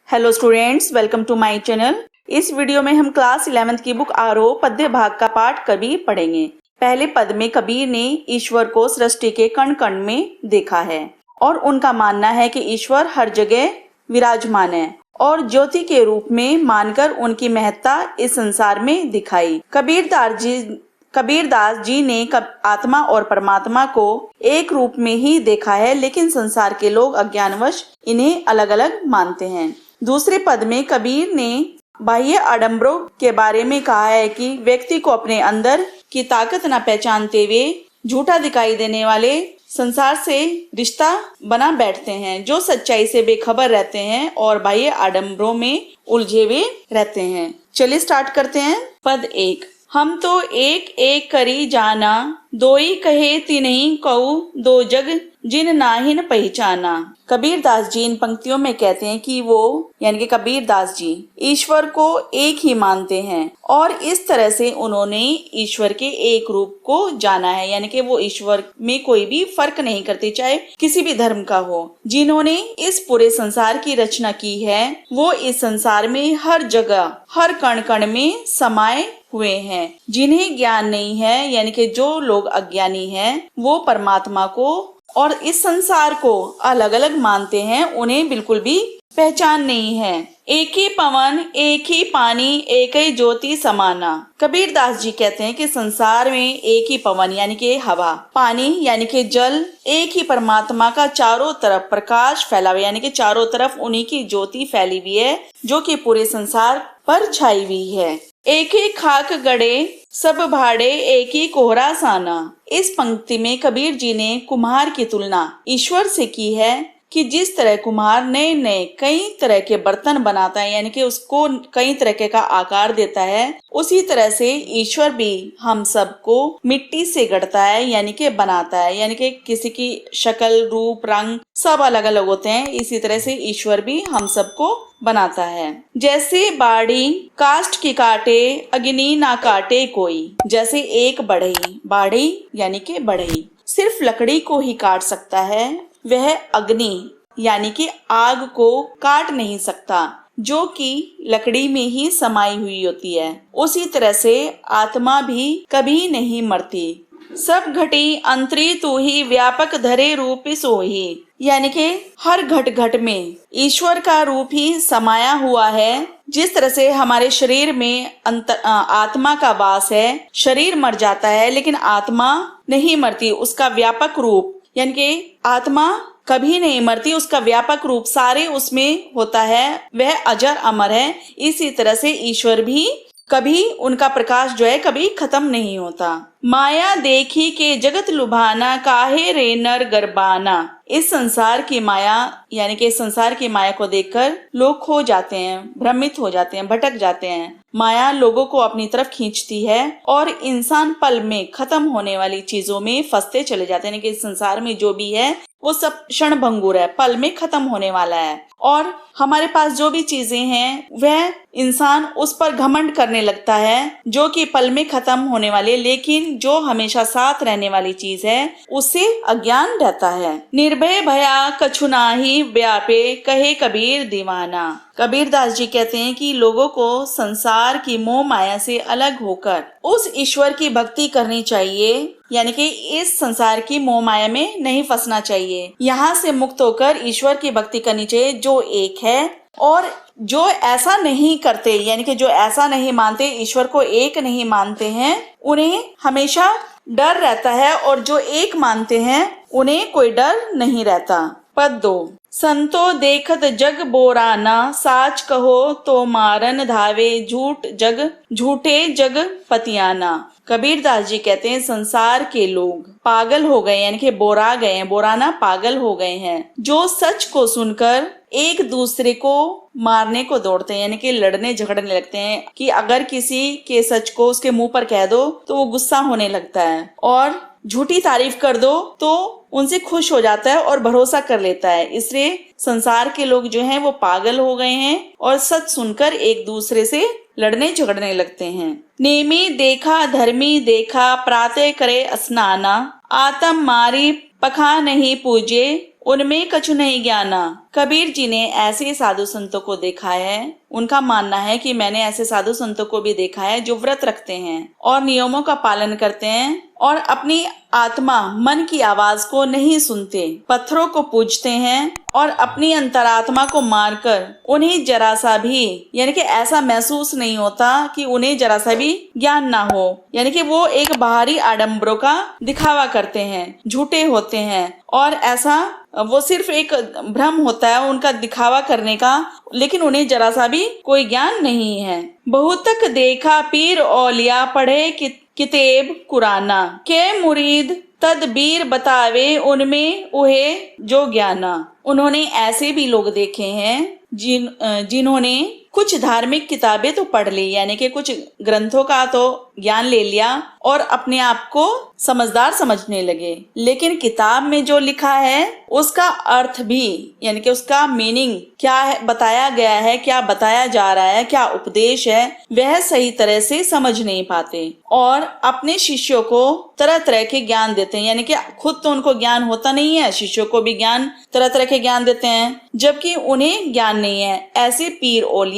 Hello students, welcome to my channel. इस video में हम क्लास 11th की बुक आरोह पद्य भाग का पाठ कबीर पढ़ेंगे। पहले पद में कबीर ने ईश्वर को सृष्टि के कण कण में देखा है और उनका मानना है कि ईश्वर हर जगह विराजमान है और ज्योति के रूप में मानकर उनकी महत्ता इस संसार में दिखाई। कबीरदास जी ने आत्मा और परमात्मा को एक रूप में ही देखा है, लेकिन संसार के लोग अज्ञानवश इन्हें अलग अलग मानते हैं। दूसरे पद में कबीर ने बाह्य आडंबरों के बारे में कहा है कि व्यक्ति को अपने अंदर की ताकत न पहचानते हुए झूठा दिखाई देने वाले संसार से रिश्ता बना बैठते हैं, जो सच्चाई से बेखबर रहते हैं और बाह्य आडंबरों में उलझे हुए रहते हैं। चलिए स्टार्ट करते हैं। पद 1। हम तो एक एक करी जाना, दोई कहे तिन्हीं कहू दो जग जिन नाहिन पहचाना। कबीरदास जी इन पंक्तियों में कहते हैं कि वो यानी कि कबीरदास जी ईश्वर को एक ही मानते हैं और इस तरह से उन्होंने ईश्वर के एक रूप को जाना है, यानी कि वो ईश्वर में कोई भी फर्क नहीं करते, चाहे किसी भी धर्म का हो। जिन्होंने इस पूरे संसार की रचना की है वो इस संसार में हर जगह हर कण कण में समाये हुए हैं। जिन्हें ज्ञान नहीं है, यानी कि जो लोग अज्ञानी हैं, वो परमात्मा को और इस संसार को अलग अलग मानते हैं, उन्हें बिल्कुल भी पहचान नहीं है। एक ही पवन एक ही पानी एक ही ज्योति समाना। कबीरदास जी कहते हैं कि संसार में एक ही पवन यानी कि हवा, पानी यानी कि जल, एक ही परमात्मा का चारों तरफ प्रकाश फैला हुआ, यानी कि चारों तरफ उन्हीं की ज्योति फैली हुई है जो कि पूरे संसार पर छाई हुई है। एक ही खाक गड़े सब भाड़े एक ही कोहरा साना। इस पंक्ति में कबीर जी ने कुम्हार की तुलना ईश्वर से की है कि जिस तरह कुम्हार नए नए कई तरह के बर्तन बनाता है, यानी कि उसको कई तरह का आकार देता है, उसी तरह से ईश्वर भी हम सबको मिट्टी से गढ़ता है, यानी कि बनाता है, यानी कि किसी की शक्ल रूप रंग सब अलग अलग होते हैं। इसी तरह से ईश्वर भी हम सबको बनाता है। जैसे बाड़ी काष्ठ की काटे अग्नि ना काटे कोई। जैसे एक बढ़ई, बाड़ी यानी कि बढ़ई सिर्फ लकड़ी को ही काट सकता है, वह अग्नि यानी कि आग को काट नहीं सकता, जो कि लकड़ी में ही समाई हुई होती है। उसी तरह से आत्मा भी कभी नहीं मरती। सब घटी अंतरी तू ही व्यापक धरे रूप सोही। यानी कि हर घट घट में ईश्वर का रूप ही समाया हुआ है। जिस तरह से हमारे शरीर में आत्मा का वास है, शरीर मर जाता है लेकिन आत्मा नहीं मरती, उसका व्यापक रूप यानी कि आत्मा कभी नहीं मरती, उसका व्यापक रूप सारे उसमें होता है, वह अजर अमर है। इसी तरह से ईश्वर भी कभी उनका प्रकाश जो है कभी खत्म नहीं होता। माया देखी के जगत लुभाना काहे रे नर गरबाना। इस संसार की माया यानी कि संसार की माया को देखकर लोग खो जाते हैं, भ्रमित हो जाते हैं, भटक जाते हैं। माया लोगों को अपनी तरफ खींचती है और इंसान पल में खत्म होने वाली चीजों में फंसते चले जाते हैं, यानी कि इस संसार में जो भी है वो सब क्षण भंगुर है, पल में खत्म होने वाला है। और हमारे पास जो भी चीजें हैं वह इंसान उस पर घमंड करने लगता है जो कि पल में खत्म होने वाली है, लेकिन जो हमेशा साथ रहने वाली चीज है उससे अज्ञान रहता है। निर्भय भया कछु नाही व्यापे कहे कबीर दीवाना। कबीरदास जी कहते हैं कि लोगों को संसार की मोह माया से अलग होकर उस ईश्वर की भक्ति करनी चाहिए, यानी कि इस संसार की मोह माया में नहीं फंसना चाहिए। यहाँ से मुक्त होकर ईश्वर की भक्ति करनी चाहिए जो एक है। और जो ऐसा नहीं करते, यानी कि जो ऐसा नहीं मानते, ईश्वर को एक नहीं मानते हैं, उन्हें हमेशा डर रहता है, और जो एक मानते हैं उन्हें कोई डर नहीं रहता। पद 2। संतो देखत जग बोराना, साच कहो तो मारन धावे झूठ जग झूठे जग पतियाना। कबीरदास जी कहते हैं संसार के लोग पागल हो गए, यानी कि बोरा गए हैं, बोराना पागल हो गए हैं, जो सच को सुनकर एक दूसरे को मारने को दौड़ते हैं, यानी कि लड़ने झगड़ने लगते हैं कि अगर किसी के सच को उसके मुंह पर कह दो तो वो गुस्सा होने लगता है, और झूठी तारीफ कर दो तो उनसे खुश हो जाता है और भरोसा कर लेता है। इसलिए संसार के लोग जो हैं वो पागल हो गए हैं और सच सुनकर एक दूसरे से लड़ने झगड़ने लगते हैं। नेमी देखा धर्मी देखा प्रातः करे स्नाना, आतम मारी पखा नहीं पूजे उनमें कछु नहीं ज्ञाना। कबीर जी ने ऐसे साधु संतों को देखा है, उनका मानना है कि मैंने ऐसे साधु संतों को भी देखा है जो व्रत रखते हैं और नियमों का पालन करते हैं और अपनी आत्मा मन की आवाज को नहीं सुनते, पत्थरों को पूजते हैं और अपनी अंतरात्मा को मारकर उन्हें जरा सा भी यानी कि ऐसा महसूस नहीं होता कि उन्हें जरा सा भी ज्ञान ना हो, यानी कि वो एक बाहरी आडंबरों का दिखावा करते हैं, झूठे होते हैं और ऐसा वो सिर्फ एक भ्रम होता है उनका दिखावा करने का, लेकिन उन्हें जरा सा भी कोई ज्ञान नहीं है। बहुत तक देखा पीर औलिया पढ़े किताब कुराना के मुरीद तदबीर बतावे उनमें उहे जो ज्ञाना। उन्होंने ऐसे भी लोग देखे हैं जिन्होंने कुछ धार्मिक किताबें तो पढ़ ली, यानी कि कुछ ग्रंथों का तो ज्ञान ले लिया और अपने आप को समझदार समझने लगे, लेकिन किताब में जो लिखा है उसका अर्थ भी यानी कि उसका मीनिंग क्या है, बताया गया है, क्या बताया जा रहा है, क्या उपदेश है, वह सही तरह से समझ नहीं पाते और अपने शिष्यों को तरह तरह के ज्ञान देते हैं, यानी कि खुद तो उनको ज्ञान होता नहीं है, शिष्यों को भी ज्ञान तरह तरह के ज्ञान देते हैं जबकि उन्हें ज्ञान नहीं है। ऐसे पीर औलिया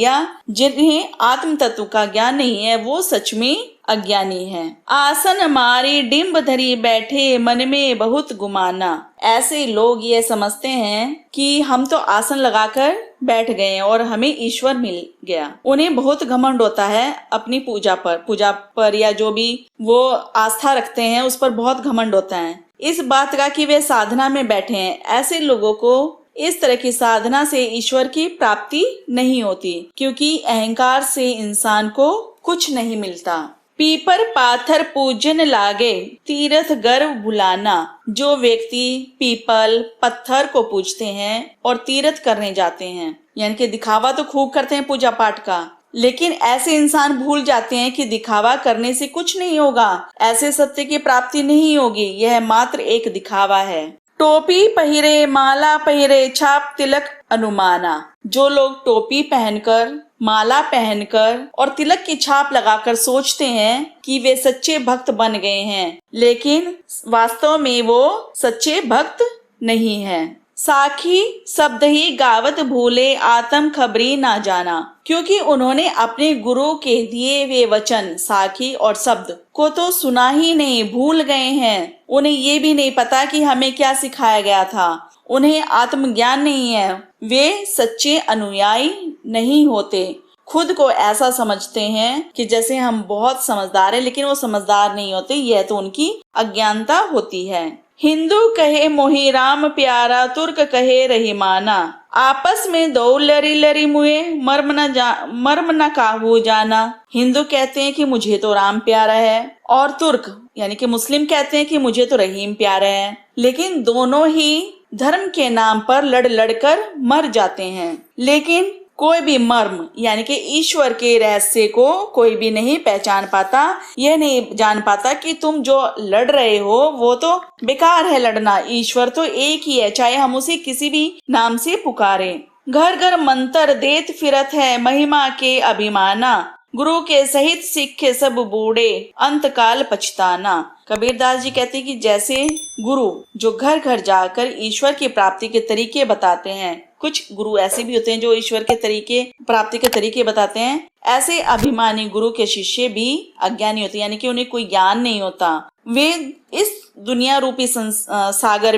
जिन्हें आत्म तत्व का ज्ञान नहीं है वो सच में अज्ञानी है। आसन मारी डिम्ब धरी बैठे मन में बहुत गुमाना। ऐसे लोग ये समझते हैं कि हम तो आसन लगाकर बैठ गए और हमें ईश्वर मिल गया। उन्हें बहुत घमंड होता है अपनी पूजा पर या जो भी वो आस्था रखते हैं उस पर बहुत घमंड होता है इस बात का कि वे साधना में बैठे हैं। ऐसे लोगों को इस तरह की साधना से ईश्वर की प्राप्ति नहीं होती क्योंकि अहंकार से इंसान को कुछ नहीं मिलता। पीपर पाथर पूजन लागे तीर्थ गर्व भुलाना। जो व्यक्ति पीपल पत्थर को पूजते हैं और तीर्थ करने जाते हैं, यानी कि दिखावा तो खूब करते हैं पूजा पाठ का, लेकिन ऐसे इंसान भूल जाते हैं कि दिखावा करने से कुछ नहीं होगा, ऐसे सत्य की प्राप्ति नहीं होगी, यह मात्र एक दिखावा है। टोपी पहिरे माला पहिरे छाप तिलक अनुमाना। जो लोग टोपी पहनकर माला पहनकर और तिलक की छाप लगाकर सोचते हैं कि वे सच्चे भक्त बन गए हैं, लेकिन वास्तव में वो सच्चे भक्त नहीं हैं। साखी शब्द ही गावत भूले आत्म खबरी ना जाना। क्योंकि उन्होंने अपने गुरु के दिए हुए वचन साखी और शब्द को तो सुना ही नहीं, भूल गए हैं। उन्हें ये भी नहीं पता कि हमें क्या सिखाया गया था। उन्हें आत्मज्ञान नहीं है, वे सच्चे अनुयायी नहीं होते। खुद को ऐसा समझते हैं कि जैसे हम बहुत समझदार हैं, लेकिन वो समझदार नहीं होते, यह तो उनकी अज्ञानता होती है। हिंदू कहे मोही राम प्यारा, तुर्क कहे रहीमाना। आपस में दो लरी लरी मुए मर्म न काहू जाना। हिंदू कहते हैं कि मुझे तो राम प्यारा है और तुर्क यानी कि मुस्लिम कहते हैं कि मुझे तो रहीम प्यारा है, लेकिन दोनों ही धर्म के नाम पर लड़ लड़कर मर जाते हैं। लेकिन कोई भी मर्म यानी कि ईश्वर के रहस्य को कोई भी नहीं पहचान पाता, यह नहीं जान पाता कि तुम जो लड़ रहे हो वो तो बेकार है लड़ना। ईश्वर तो एक ही है, चाहे हम उसे किसी भी नाम से पुकारें। घर घर मंत्र देत फिरत है महिमा के अभिमाना। गुरु के सहित सिक्खे सब बूढ़े अंतकाल पछताना। कबीरदास जी कहते हैं कि जैसे गुरु जो घर घर जाकर ईश्वर की प्राप्ति के तरीके बताते हैं, कुछ गुरु ऐसे भी होते हैं जो ईश्वर के तरीके प्राप्ति के तरीके बताते हैं, ऐसे अभिमानी गुरु के शिष्य भी अज्ञानी होते हैं, यानी कि उन्हें कोई ज्ञान नहीं होता। वे इस दुनिया रूपी संसार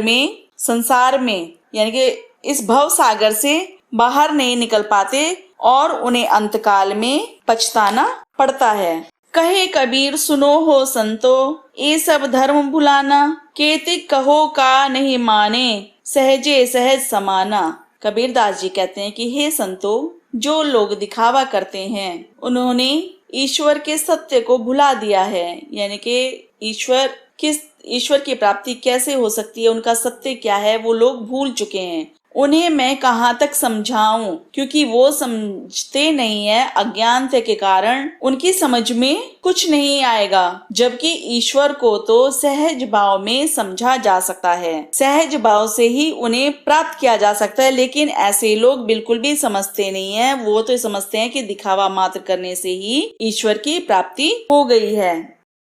में यानी कि इस भव सागर से बाहर नहीं निकल पाते और उन्हें अंतकाल में पछताना पड़ता है। कहे कबीर सुनो हो संतो ये सब धर्म भुलाना। केतिक कहो का नहीं माने सहजे सहज समाना। कबीरदास जी कहते हैं कि हे संतो, जो लोग दिखावा करते हैं उन्होंने ईश्वर के सत्य को भुला दिया है, यानी कि ईश्वर की प्राप्ति कैसे हो सकती है, उनका सत्य क्या है, वो लोग भूल चुके हैं। उन्हें मैं कहाँ तक समझाऊं, क्योंकि वो समझते नहीं है। अज्ञानता के कारण उनकी समझ में कुछ नहीं आएगा, जबकि ईश्वर को तो सहज भाव में समझा जा सकता है, सहज भाव से ही उन्हें प्राप्त किया जा सकता है। लेकिन ऐसे लोग बिल्कुल भी समझते नहीं है, वो तो समझते हैं कि दिखावा मात्र करने से ही ईश्वर की प्राप्ति हो गई है।